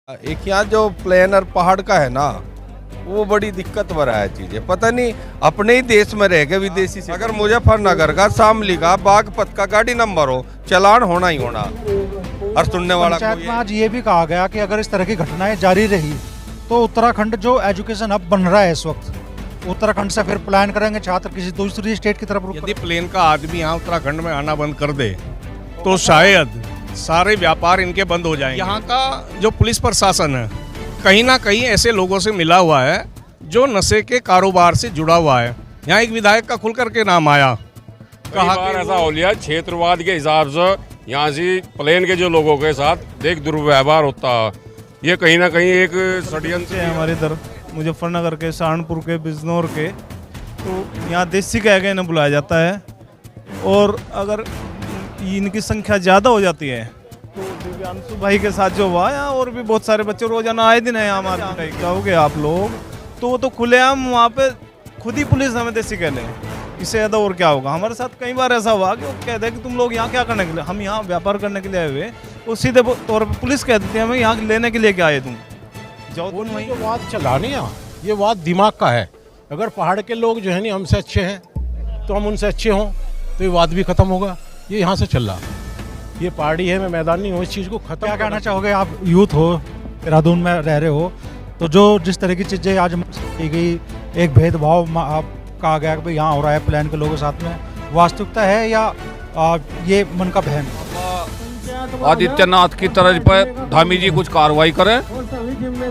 एक यहाँ जो प्लेन और पहाड़ का है ना, वो बड़ी दिक्कत भरा है चीजें। पता नहीं अपने ही देश में रह के विदेशी से, अगर मुजफ्फरनगर का, शामली का, बागपत का गाड़ी नंबर हो, चालान होना ही होना। और सुनने वाला पंचायत कोई में आज ये भी कहा गया कि अगर इस तरह की घटनाएं जारी रही तो उत्तराखंड जो एजुकेशन हब बन रहा है इस वक्त, उत्तराखंड से फिर प्लान करेंगे छात्र किसी दूसरी स्टेट की तरफ रुख यदि प्लेन का आदमी यहाँ उत्तराखंड में आना बंद कर दे तो शायद सारे व्यापार इनके बंद हो जाएंगे। यहाँ का जो पुलिस प्रशासन है कहीं ना कहीं ऐसे लोगों से मिला हुआ है जो नशे के कारोबार से जुड़ा हुआ है। यहाँ एक विधायक का खुल करके नाम आया, कहा कि ऐसा हो लिया क्षेत्रवाद के हिसाब से यहाँ से प्लेन के जो लोगों के साथ एक दुर्व्यवहार होता है। ये कहीं ना कहीं एक षड्यंत्र है हमारे इधर मुजफ्फरनगर के, सहारनपुर के, बिजनौर के, तो यहाँ देसी कह के इन्हें बुलाया जाता है। और अगर इनकी संख्या ज़्यादा हो जाती है तो दिव्यांशु भाई के साथ जो हुआ है, और भी बहुत सारे बच्चे रोजाना आए दिन है यहाँ हमारे जाओगे आप लोग तो वो तो खुलेआम वहाँ पे खुद ही पुलिस हमें देसी कह लें। इससे ज़्यादा और क्या होगा। हमारे साथ कई बार ऐसा हुआ कि वो कहते हैं कि तुम लोग यहाँ क्या करने के लिए, हम यहाँ व्यापार करने के लिए आए हुए, वो सीधे तौर पर पुलिस कह देती है हमें यहाँ लेने के लिए क्या आए तुम जाओ। वो नहीं, जो वाद चला नहीं यहाँ, ये वाद दिमाग का है। अगर पहाड़ के लोग जो है नहीं हमसे अच्छे हैं तो हम उनसे अच्छे हों तो ये वाद भी खत्म होगा। ये यहाँ से चल रहा, ये पहाड़ी है, मैं मैदानी हूँ, इस चीज़ को खत्म। क्या कहना चाहोगे आप, यूथ हो, देहरादून में रह रहे हो, तो जो जिस तरह की चीज़ें आज की गई, एक भेदभाव आप कहा गया कि भाई यहाँ हो रहा है प्लान के लोगों के साथ में, वास्तविकता है या ये मन का बहन? आदित्यनाथ की तर्ज पर धामी जी कुछ कार्रवाई करें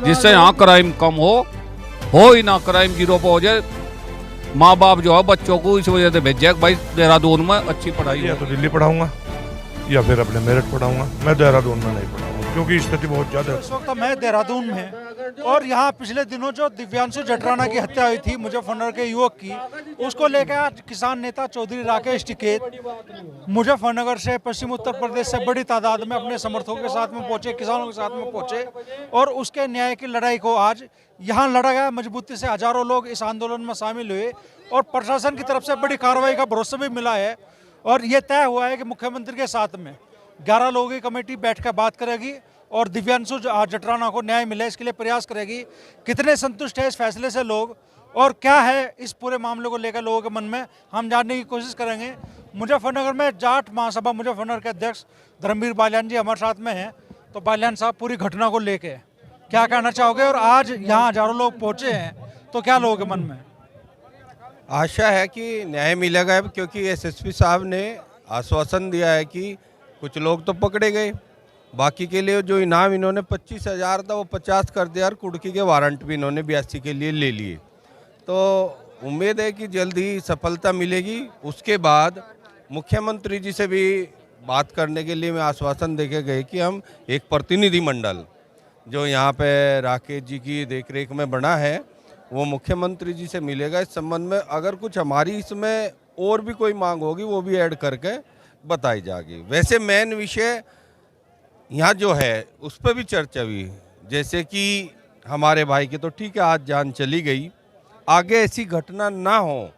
जिससे यहाँ क्राइम कम हो ही ना, क्राइम जीरो पे हो जाए। माँ बाप जो है बच्चों को इस वजह से भेजे भाई देहरादून में अच्छी पढ़ाई या तो दिल्ली पढ़ाऊंगा या फिर अपने मेरठ पढ़ाऊंगा, मैं देहरादून में नहीं पढ़ाऊंगा क्योंकि स्थिति बहुत ज्यादा है। इस वक्त मैं देहरादून में, और यहाँ पिछले दिनों जो दिव्यांशु जटराना की हत्या हुई थी मुजफ्फरनगर के युवक की, उसको लेकर आज किसान नेता चौधरी राकेश टिकैत मुजफ्फरनगर से, पश्चिम उत्तर प्रदेश से बड़ी तादाद में अपने समर्थकों के साथ में पहुंचे, किसानों के साथ में पहुंचे, और उसके न्याय की लड़ाई को आज यहाँ लड़ा गया मजबूती से। हजारों लोग इस आंदोलन में शामिल हुए और प्रशासन की तरफ से बड़ी कार्रवाई का भरोसा भी मिला है। और ये तय हुआ है कि मुख्यमंत्री के साथ में 11 लोगों की कमेटी बैठकर बात करेगी और दिव्यांशु जटराना को न्याय मिले इसके लिए प्रयास करेगी। कितने संतुष्ट है इस फैसले से लोग, और क्या है इस पूरे मामले को लेकर लोगों के मन में, हम जानने की कोशिश करेंगे। मुजफ्फरनगर में जाट महासभा मुजफ्फरनगर के अध्यक्ष धर्मवीर बालियान जी हमारे साथ में हैं। तो बालियान साहब, पूरी घटना को लेके क्या कहना चाहोगे, और आज यहाँ हजारों लोग पहुँचे हैं तो क्या लोगों के मन में? आशा है कि न्याय मिलेगा, क्योंकि एसएसपी साहब ने आश्वासन दिया है कि कुछ लोग तो पकड़े गए, बाकी के लिए जो इनाम इन्होंने 25,000 था वो 50 कर दिया, और कुर्की के वारंट भी इन्होंने 82 के लिए ले लिए। तो उम्मीद है कि जल्द ही सफलता मिलेगी। उसके बाद मुख्यमंत्री जी से भी बात करने के लिए मैं आश्वासन देके गए कि हम एक प्रतिनिधिमंडल जो यहाँ पे राकेश जी की देखरेख में बना है वो मुख्यमंत्री जी से मिलेगा इस संबंध में। अगर कुछ हमारी इसमें और भी कोई मांग होगी वो भी ऐड करके बताई जाएगी। वैसे मेन विषय यहाँ जो है उस पर भी चर्चा हुई, जैसे कि हमारे भाई की तो ठीक है आज जान चली गई, आगे ऐसी घटना ना हो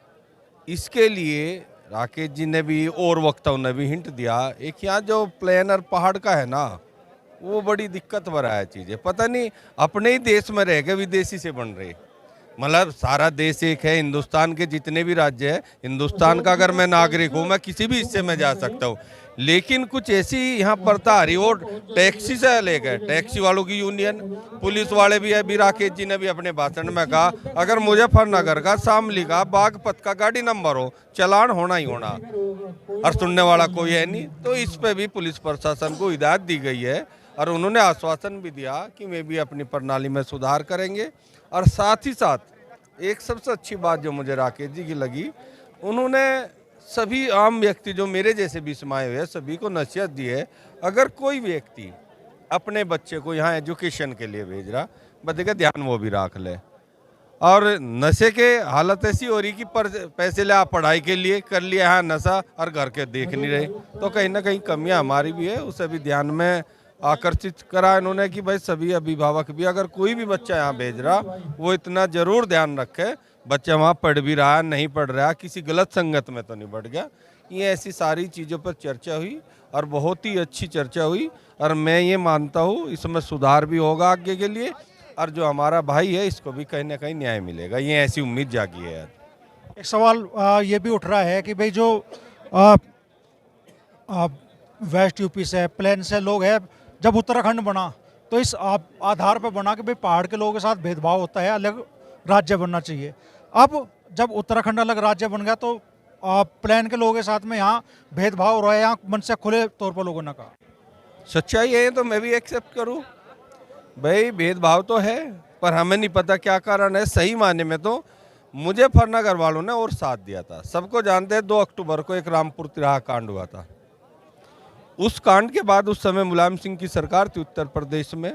इसके लिए राकेश जी ने भी और वक्ताओं ने भी हिंट दिया। एक यहाँ जो प्लेन और पहाड़ का है ना, वो बड़ी दिक्कत भरा है चीज़ें। पता नहीं अपने ही देश में रह के विदेशी से बन रहे, मतलब सारा देश एक है, हिंदुस्तान के जितने भी राज्य है, हिंदुस्तान का अगर मैं नागरिक हूँ मैं किसी भी हिस्से में जा सकता हूँ, लेकिन कुछ ऐसी यहाँ प्रथा आ रही। वो टैक्सी से लेकर टैक्सी वालों की यूनियन, पुलिस वाले भी है। अभी राकेश जी ने भी अपने भाषण में कहा अगर मुजफ्फरनगर का, शामली का, बागपत का गाड़ी नंबर हो, चालान होना ही होना, और सुनने वाला कोई है नहीं। तो इस पे भी पुलिस प्रशासन को हिदायत दी गई है और उन्होंने आश्वासन भी दिया कि वे भी अपनी प्रणाली में सुधार करेंगे। और साथ ही साथ एक सबसे अच्छी बात जो मुझे राकेश जी की लगी, उन्होंने सभी आम व्यक्ति जो मेरे जैसे भी समाये हुए हैं सभी को नसीहत दी है, अगर कोई व्यक्ति अपने बच्चे को यहाँ एजुकेशन के लिए भेज रहा, बच्चे का ध्यान वो भी रख ले। और नशे के हालत ऐसी हो रही कि पैसे ले आप पढ़ाई के लिए कर लिया यहाँ नशा और घर के देख नहीं रहे, तो कहीं ना कहीं कमियाँ हमारी भी है, उसे भी ध्यान में आकर्षित करा इन्होंने कि भाई सभी अभिभावक भी अगर कोई भी बच्चा यहाँ भेज रहा वो इतना जरूर ध्यान रखे बच्चा वहाँ पढ़ भी रहा है, नहीं पढ़ रहा, किसी गलत संगत में तो नहीं बढ़ गया, ये ऐसी सारी चीज़ों पर चर्चा हुई और बहुत ही अच्छी चर्चा हुई और मैं ये मानता हूँ इसमें सुधार भी होगा आगे के लिए और जो हमारा भाई है इसको भी कहीं ना कहीं न्याय मिलेगा, ये ऐसी उम्मीद जागी है। एक सवाल ये भी उठ रहा है कि भाई जो आ, आ, वेस्ट यूपी से प्लेन से लोग हैं, जब उत्तराखंड बना तो इस आधार पर बना कि भाई पहाड़ के लोगों के साथ भेदभाव होता है, अलग राज्य बनना चाहिए। अब जब उत्तराखंड अलग राज्य बन गया तो प्लेन के लोगों के साथ में यहाँ भेदभाव हो रहा है, यहाँ मन से खुले तौर पर लोगों ने कहा। सच्चाई है तो मैं भी एक्सेप्ट करूँ, भाई भेदभाव तो है पर हमें नहीं पता क्या कारण है। सही मायने में तो मुजफ्फरनगर वालों ने और साथ दिया था। सबको जानते हैं 2 अक्टूबर को एक रामपुर तिराहा कांड हुआ था। उस कांड के बाद उस समय मुलायम सिंह की सरकार थी उत्तर प्रदेश में,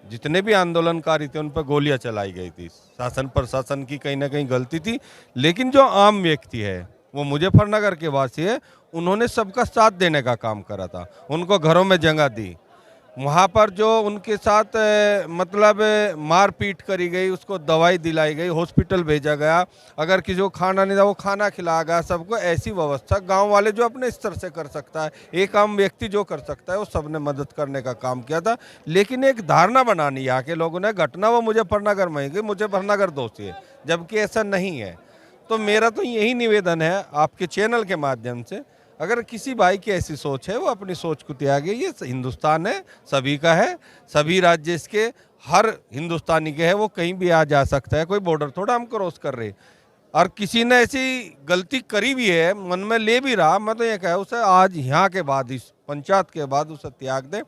जितने भी आंदोलनकारी थे उन पर गोलियां चलाई गई थी। शासन प्रशासन की कहीं ना कहीं गलती थी, लेकिन जो आम व्यक्ति है वो मुजफ्फरनगर के वासी है, उन्होंने सबका साथ देने का काम करा था, उनको घरों में जगह दी। वहाँ पर जो उनके साथ मतलब मारपीट करी गई, उसको दवाई दिलाई गई, हॉस्पिटल भेजा गया, अगर किसी को खाना नहीं था वो खाना खिलाया गया सबको। ऐसी व्यवस्था गांव वाले जो अपने स्तर से कर सकता है, एक आम व्यक्ति जो कर सकता है, वो सबने मदद करने का काम किया था। लेकिन एक धारणा बनानी यहाँ के लोगों ने, घटना वो मुजफ्फरनगर में ही गई, मुजफ्फरनगर दोषी है, जबकि ऐसा नहीं है। तो मेरा तो यही निवेदन है आपके चैनल के माध्यम से, अगर किसी भाई की ऐसी सोच है वो अपनी सोच को त्यागे। ये हिंदुस्तान है, सभी का है, सभी राज्य इसके, हर हिंदुस्तानी के है, वो कहीं भी आ जा सकता है, कोई बॉर्डर थोड़ा हम क्रॉस कर रहे। और किसी ने ऐसी गलती करी भी है, मन में ले भी रहा, मैं तो ये कहा उसे आज यहाँ के बाद, इस पंचायत के बाद उसे त्याग दे,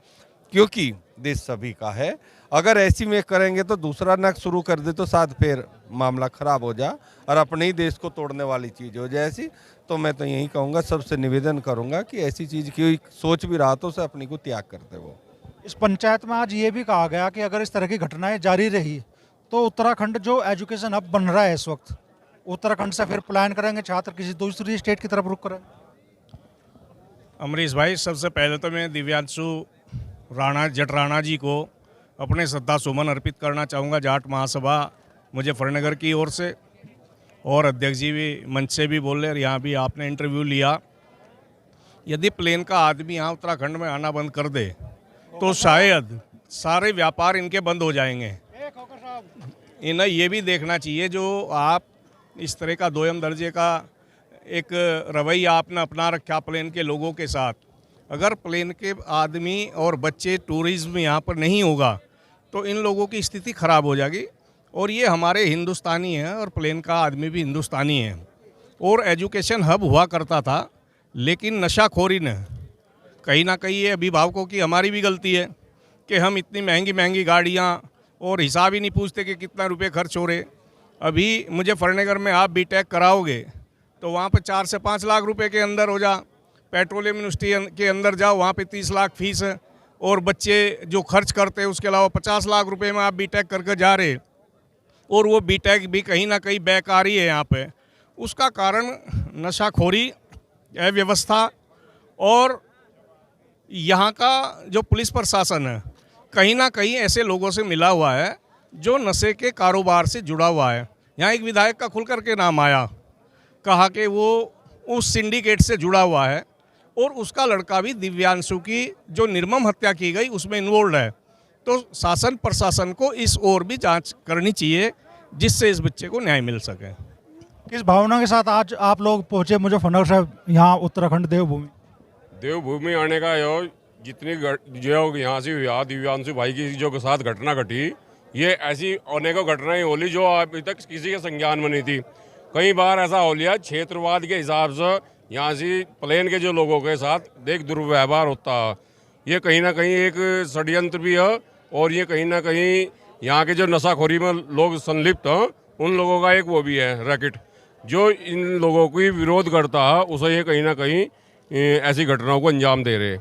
क्योंकि देश सभी का है। अगर ऐसी में करेंगे तो दूसरा नक शुरू कर दे तो साथ फिर मामला खराब हो जा और अपने ही देश को तोड़ने वाली चीज़ हो जाए ऐसी। तो मैं तो यही कहूँगा, सबसे निवेदन करूँगा कि ऐसी चीज़ की सोच भी रहा तो उसे अपनी को त्याग करते वो। इस पंचायत में आज ये भी कहा गया कि अगर इस तरह की घटनाएं जारी रही तो उत्तराखंड जो एजुकेशन हब बन रहा है इस वक्त, उत्तराखंड से फिर प्लान करेंगे छात्र किसी दूसरी स्टेट की तरफ रुख करेंगे। अमरीश भाई, सबसे पहले तो मैं दिव्यांशु जटराणा जी को अपने श्रद्धा सुमन अर्पित करना चाहूँगा जाट महासभा मुजफ्फरनगर की ओर से, और अध्यक्ष जी भी मंच से भी बोल रहे और यहाँ भी आपने इंटरव्यू लिया। यदि प्लेन का आदमी यहाँ उत्तराखंड में आना बंद कर दे तो शायद सारे व्यापार इनके बंद हो जाएंगे। इन्हें ये भी देखना चाहिए, जो आप इस तरह का दोयम दर्जे का एक रवैया आपने अपना रखा प्लेन के लोगों के साथ, अगर प्लेन के आदमी और बच्चे टूरिज्म यहाँ पर नहीं होगा तो इन लोगों की स्थिति खराब हो जाएगी। और ये हमारे हिंदुस्तानी हैं और प्लेन का आदमी भी हिंदुस्तानी है। और एजुकेशन हब हुआ करता था, लेकिन नशाखोरी ने कहीं ना कहीं, ये अभिभावकों की हमारी भी गलती है कि हम इतनी महंगी महंगी गाड़ियाँ और हिसाब ही नहीं पूछते कि कितना रुपये खर्च हो रहे। अभी मुजफ्फरनगर में आप बीटेक कराओगे तो वहाँ पर 4 से 5 लाख रुपए के अंदर हो जा। पेट्रोलियम यूनिवर्सिटी के अंदर जाओ, वहाँ पे 30 लाख फीस है, और बच्चे जो खर्च करते हैं उसके अलावा 50 लाख रुपए में आप बीटेक करके जा रहे, और वो बीटेक भी कहीं ना कहीं बेकारी है यहाँ पे। उसका कारण नशाखोरी, अव्यवस्था, और यहाँ का जो पुलिस प्रशासन है कहीं ना कहीं ऐसे लोगों से मिला हुआ है जो नशे के कारोबार से जुड़ा हुआ है। यहाँ एक विधायक का खुल करके नाम आया, कहा कि वो उस सिंडिकेट से जुड़ा हुआ है और उसका लड़का भी दिव्यांशु की जो निर्मम हत्या की गई उसमें इन्वॉल्व है। तो शासन प्रशासन को इस ओर भी जांच करनी चाहिए जिससे इस बच्चे को न्याय मिल सके। किस भावना के साथ आज आप लोग पहुंचे मुजफ्फरनगर से यहाँ उत्तराखंड देवभूमि? देवभूमि आने का जितनी जो यहाँ से हुआ दिव्यांशु भाई की जो साथ घटना घटी, ये ऐसी अनेकों घटनाएं होली जो अभी तक किसी के संज्ञान में नहीं थी। कई बार ऐसा हो लिया क्षेत्रवाद के हिसाब से यहाँ से प्लेन के जो लोगों के साथ देख दुर्व्यवहार होता है। ये कहीं ना कहीं एक षड्यंत्र भी है, और ये कहीं ना कहीं यहाँ के जो नशाखोरी में लोग संलिप्त हैं उन लोगों का एक वो भी है रैकेट, जो इन लोगों की विरोध करता है, उसे ये कहीं ना कहीं ऐसी घटनाओं को अंजाम दे रहे।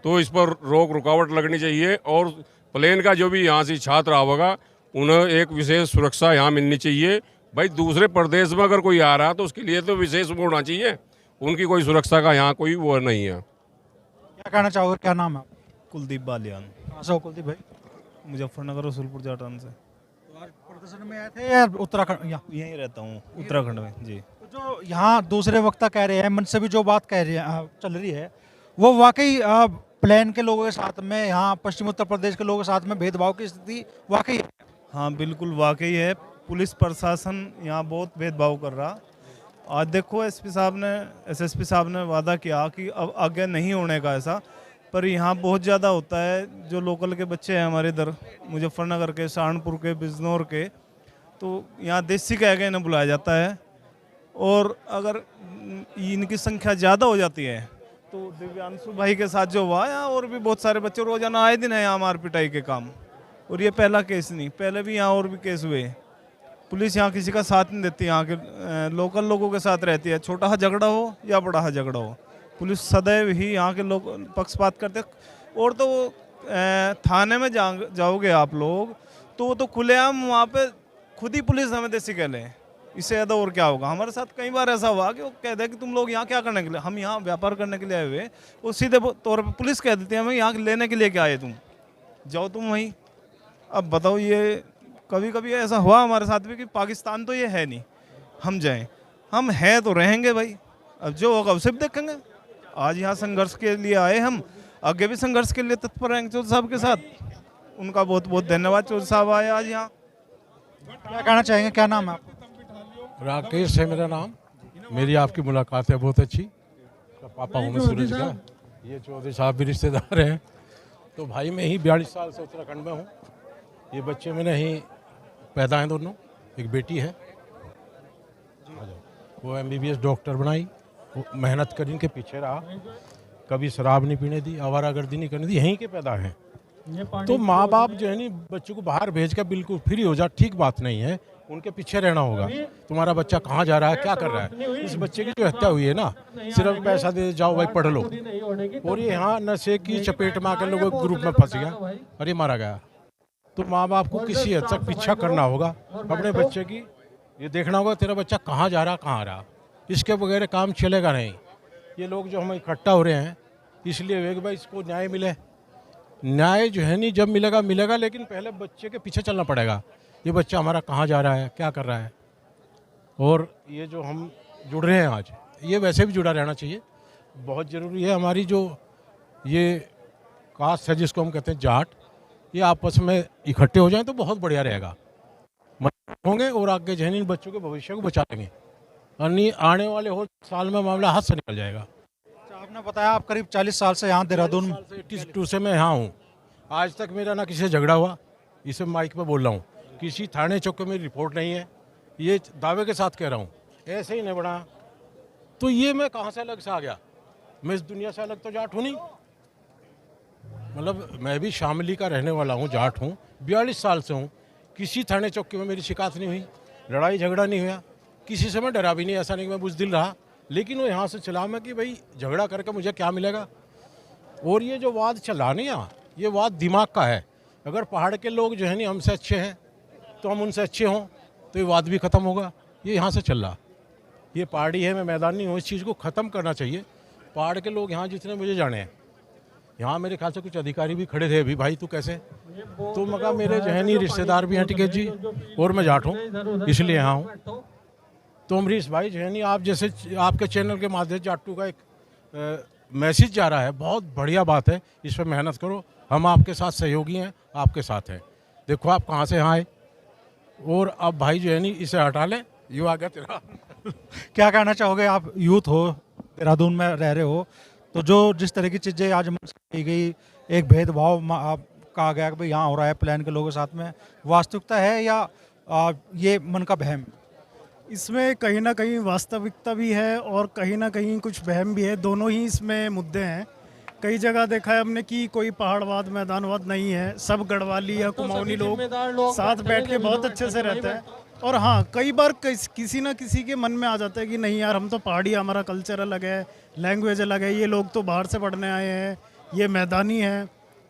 तो इस पर रोक रुकावट लगनी चाहिए, और प्लेन का जो भी यहाँ से छात्र आवेगा उन्हें एक विशेष सुरक्षा यहाँ मिलनी चाहिए। भाई दूसरे प्रदेश में अगर कोई आ रहा है तो उसके लिए तो विशेष वो होना चाहिए, उनकी कोई सुरक्षा का यहाँ कोई वो नहीं है। क्या कहना चाहोगे, क्या नाम है? कुलदीप बालियान। कहाँ से हो कुलदीप भाई? मुजफ्फरनगर रसूलपुर जाटान से। तो आज प्रदर्शन में आए थे या उत्तराखंड? यहीं रहता हूँ उत्तराखंड में जी। तो जो जो यहाँ दूसरे वक्ता कह रहे हैं, मन से भी जो बात कह रही है चल रही है, वो वाकई प्लेन के लोगों के साथ में, यहाँ पश्चिम उत्तर प्रदेश के लोगों के साथ में भेदभाव की स्थिति वाकई है। हाँ बिल्कुल वाकई है, पुलिस प्रशासन यहाँ बहुत भेदभाव कर रहा। आज देखो एसपी साहब ने वादा किया कि अब आगे नहीं होने का ऐसा, पर यहाँ बहुत ज़्यादा होता है। जो लोकल के बच्चे हैं हमारे इधर मुजफ्फरनगर के, सहारनपुर के, बिजनौर के, तो यहाँ देसी कह के इन्हें बुलाया जाता है। और अगर इनकी संख्या ज़्यादा हो जाती है तो दिव्यांशु भाई के साथ जो हुआ, यहाँ और भी बहुत सारे बच्चे रोजाना आए दिन है यहाँ मार पिटाई के काम। और ये पहला केस नहीं, पहले भी यहाँ और भी केस हुए। पुलिस यहाँ किसी का साथ नहीं देती, यहाँ के लोकल लोगों के साथ रहती है। छोटा सा झगड़ा हो या बड़ा सा झगड़ा हो, पुलिस सदैव ही यहाँ के लोग पक्षपात करते। और तो वो थाने में जाओगे आप लोग तो वो तो खुलेआम वहाँ पे खुद ही पुलिस हमें देसी कह लें, इससे ज़्यादा और क्या होगा। हमारे साथ कई बार ऐसा हुआ कि वो कहते हैं कि तुम लोग यहाँ क्या करने के लिए, हम यहाँ व्यापार करने के लिए आए हुए, वो सीधे तौर पे पुलिस कह देती है हमें यहाँ लेने के लिए क्या आए, तुम जाओ तुम वहीं। अब बताओ, ये कभी कभी ऐसा हुआ हमारे साथ भी कि पाकिस्तान तो ये है नहीं, हम जाएं, हम हैं तो रहेंगे भाई, अब जो होगा उसे भी देखेंगे। आज यहाँ संघर्ष के लिए आए हम, आगे भी संघर्ष के लिए तत्पर रहेंगे चौधरी साहब के साथ। उनका बहुत बहुत धन्यवाद, चौधरी साहब आए आज यहाँ। क्या कहना चाहेंगे, क्या नाम है आपका? राकेश है मेरा नाम। मेरी आपकी मुलाकात है बहुत अच्छी। पापा हूँ मैं सूरज का, ये चौधरी साहब भी रिश्तेदार हैं। तो भाई मैं ही 42 साल से उत्तराखंड में हूँ। ये बच्चे मैंने ही पैदा हैं दोनों, एक बेटी है, वो MBBS डॉक्टर बनाई, वो मेहनत कर इनके पीछे रहा, कभी शराब नहीं पीने दी, आवारागर्दी नहीं करने दी, यहीं के पैदा हैं। तो माँ बाप जो है नी बच्चों को बाहर भेज कर बिल्कुल फ्री हो जा, ठीक बात नहीं है, उनके पीछे रहना होगा। तुम्हारा बच्चा कहाँ जा रहा है, क्या कर रहा है। इस बच्चे की जो हत्या हुई है ना, सिर्फ पैसा दे जाओ भाई पढ़ लो, और ये यहाँ नशे की चपेट में आकर लोगों ग्रुप में फंस गया और ये मारा गया। तो माँ बाप को किसी हद तक पीछा करना होगा अपने बच्चे की, ये देखना होगा तेरा बच्चा कहाँ जा रहा कहाँ आ रहा, इसके बगैर काम चलेगा नहीं। ये लोग जो हम इकट्ठा हो रहे हैं इसलिए भाई इसको न्याय मिले। न्याय जो है नहीं जब मिलेगा मिलेगा, लेकिन पहले बच्चे के पीछे चलना पड़ेगा, ये बच्चा हमारा कहाँ जा रहा है, क्या कर रहा है। और ये जो हम जुड़ रहे हैं आज, ये वैसे भी जुड़ा रहना चाहिए, बहुत ज़रूरी है। हमारी जो ये कास्ट है जिसको हम कहते हैं जाट, ये आपस में इकट्ठे हो जाएं तो बहुत बढ़िया रहेगा, होंगे और आगे जो है इन बच्चों के भविष्य को बचा लेंगे। और आने वाले हो साल में मामला हाथ से निकल जाएगा। आपने बताया आप करीब 40 साल से यहाँ देहरादून 82 से मैं यहाँ हूँ। आज तक मेरा ना किसी से झगड़ा हुआ, इसे माइक पे बोल रहा हूँ, किसी थाने चौक पे मेरी रिपोर्ट नहीं है, ये दावे के साथ कह रहा हूँ, ऐसे ही नहीं बढ़ा। तो ये मैं कहाँ से अलग से आ गया, मैं इस दुनिया से अलग तो जाट हूँ नहीं। मतलब मैं भी शामली का रहने वाला हूँ, जाट हूँ, 42 साल से हूँ। किसी थाने चौकी में मेरी शिकायत नहीं हुई, लड़ाई झगड़ा नहीं हुआ, किसी से मैं डरा भी नहीं, ऐसा नहीं मैं बुज़दिल रहा। लेकिन वो यहाँ से चला मैं कि भाई झगड़ा करके मुझे क्या मिलेगा। और ये जो वाद चला नहीं यहाँ, ये वाद दिमाग का है। अगर पहाड़ के लोग जो है नहीं हमसे अच्छे हैं तो हम उनसे अच्छे हों तो ये वाद भी ख़त्म होगा। ये यहाँ से चल रहा, ये पहाड़ी है, मैं मैदानी हूँ, इस चीज़ को ख़त्म करना चाहिए। पहाड़ के लोग यहाँ जितने मुझे जाने हैं, यहाँ मेरे ख्याल से कुछ अधिकारी भी खड़े थे अभी, भाई तू कैसे, तो मगर मेरे जो है नहीं रिश्तेदार भी हैं टिकैत जी, और मैं जाट हूँ इसलिए यहाँ हूँ। तो अमरीश भाई जो है नहीं, आप जैसे आपके चैनल के माध्यम से जाटू का एक मैसेज जा रहा है, बहुत बढ़िया बात है, इस पर मेहनत करो, हम आपके साथ सहयोगी हैं, आपके साथ हैं। देखो आप कहाँ से यहाँ आए, और अब भाई जो है नहीं इसे हटा लें, यू आ गया तेरा। क्या कहना चाहोगे, आप यूथ हो, देहरादून में रह रहे हो, तो जो जिस तरह की चीज़ें आज की गई, एक भेदभाव आप कहा गया कि भाई यहाँ हो रहा है प्लान के लोगों के साथ में, वास्तविकता है या ये मन का बहम? इसमें कहीं ना कहीं वास्तविकता भी है और कहीं ना कहीं कुछ वहम भी है, दोनों ही इसमें मुद्दे हैं। कई जगह देखा है हमने कि कोई पहाड़वाद मैदानवाद नहीं है, सब गढ़वाली या कुमाऊनी लोग साथ बैठ के बहुत अच्छे से रहते हैं। और हाँ, कई बार किसी ना किसी के मन में आ जाता है कि नहीं यार, हम तो पहाड़ी, हमारा कल्चर अलग है, लैंग्वेज अलग है, ये लोग तो बाहर से पढ़ने आए हैं, ये मैदानी है।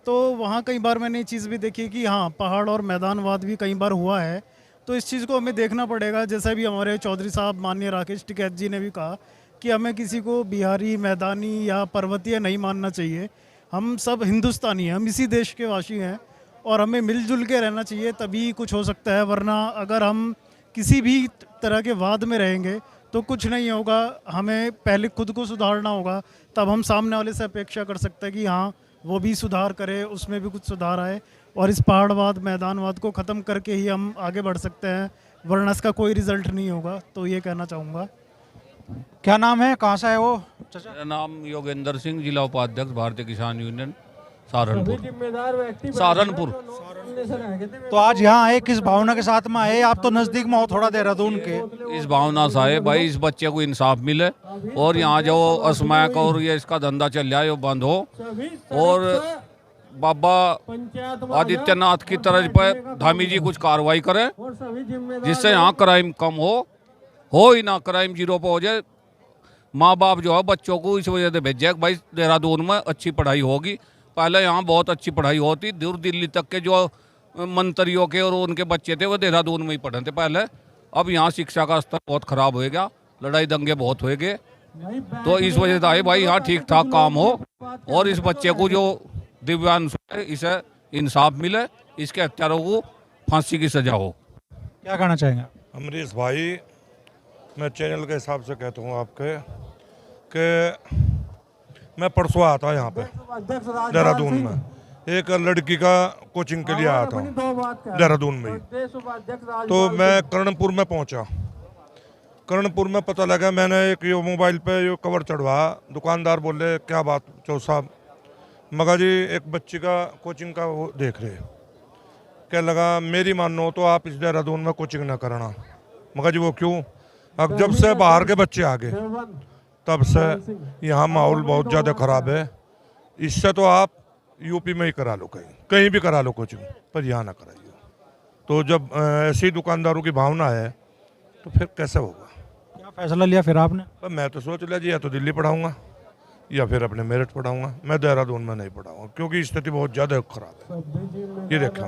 तो वहाँ कई बार मैंने ये चीज़ भी देखी कि हाँ, पहाड़ और मैदानवाद भी कई बार हुआ है। तो इस चीज़ को हमें देखना पड़ेगा, जैसा भी हमारे चौधरी साहब माननीय राकेश टिकैत जी ने भी कहा कि हमें किसी को बिहारी, मैदानी या पर्वतीय नहीं मानना चाहिए। हम सब हिंदुस्तानी हैं, हम इसी देश के वासी हैं और हमें मिलजुल के रहना चाहिए, तभी कुछ हो सकता है। वरना अगर हम किसी भी तरह के वाद में रहेंगे तो कुछ नहीं होगा। हमें पहले खुद को सुधारना होगा, तब हम सामने वाले से अपेक्षा कर सकते हैं कि हाँ वो भी सुधार करे, उसमें भी कुछ सुधार आए, और इस पहाड़वाद मैदानवाद को ख़त्म करके ही हम आगे बढ़ सकते हैं, वरना इसका कोई रिजल्ट नहीं होगा। तो ये कहना चाहूँगा। क्या नाम है, कहाँ से है वो चाचा? मेरा नाम योगेंद्र सिंह, जिला उपाध्यक्ष भारतीय किसान यूनियन सहारनपुर। तो आज यहाँ आए किस भावना के साथ में आए? आप तो नज़दीक में हो थोड़ा देहरादून के। इस भावना से आए भाई, इस बच्चे को इंसाफ मिले और यहाँ जो अस्मैक और ये इसका धंधा चल रहा है वो बंद हो, और बाबा आदित्यनाथ की तरज पर धामी जी कुछ कार्रवाई करें, जिससे यहाँ क्राइम कम हो ही ना, क्राइम जीरो पे हो जाए। माँ बाप जो है बच्चों को इस वजह से भेजे भाई देहरादून में अच्छी पढ़ाई होगी। पहले यहाँ बहुत अच्छी पढ़ाई होती, दूर दिल्ली तक के जो मंत्रियों के और उनके बच्चे थे वो देहरादून में ही पढ़े थे पहले। अब यहाँ शिक्षा का स्तर बहुत खराब हो गया, लड़ाई दंगे बहुत हो गए, तो इस वजह से आए भाई यहाँ ठीक ठाक काम हो और इस बच्चे को जो दिव्यांशु है इसे इंसाफ मिले, इसके हत्यारों को फांसी की सजा हो। क्या कहना चाहेंगे? अमरीश भाई, मैं चैनल के हिसाब से कहता हूँ आपके कि मैं परसों आया था यहाँ पे देहरादून में, एक लड़की का कोचिंग के लिए आया था देहरादून में ही। तो मैं कर्णपुर में पहुँचा, कर्णपुर में पता लगा, मैंने एक यो मोबाइल पे यो कवर चढ़वा, दुकानदार बोले क्या बात चौ साहब, मगर जी एक बच्ची का कोचिंग का वो देख रहे, क्या लगा मेरी मानो तो आप इस देहरादून में कोचिंग ना करना। मगर जी वो क्यों? अब जब से बाहर के बच्चे आ गए तब से यहाँ माहौल बहुत ज़्यादा ख़राब है। इससे तो आप यूपी में ही करा लो, कहीं भी करा लो कोचिंग, पर यहाँ ना कराइए। तो जब ऐसी दुकानदारों की भावना है तो फिर कैसे होगा? क्या फैसला लिया फिर आपने? पर मैं तो सोच लिया जी या तो दिल्ली पढ़ाऊँगा या फिर अपने मेरठ पढ़ाऊँगा, मैं देहरादून में नहीं पढ़ाऊँगा, क्योंकि स्थिति बहुत ज़्यादा ख़राब है। ये देखा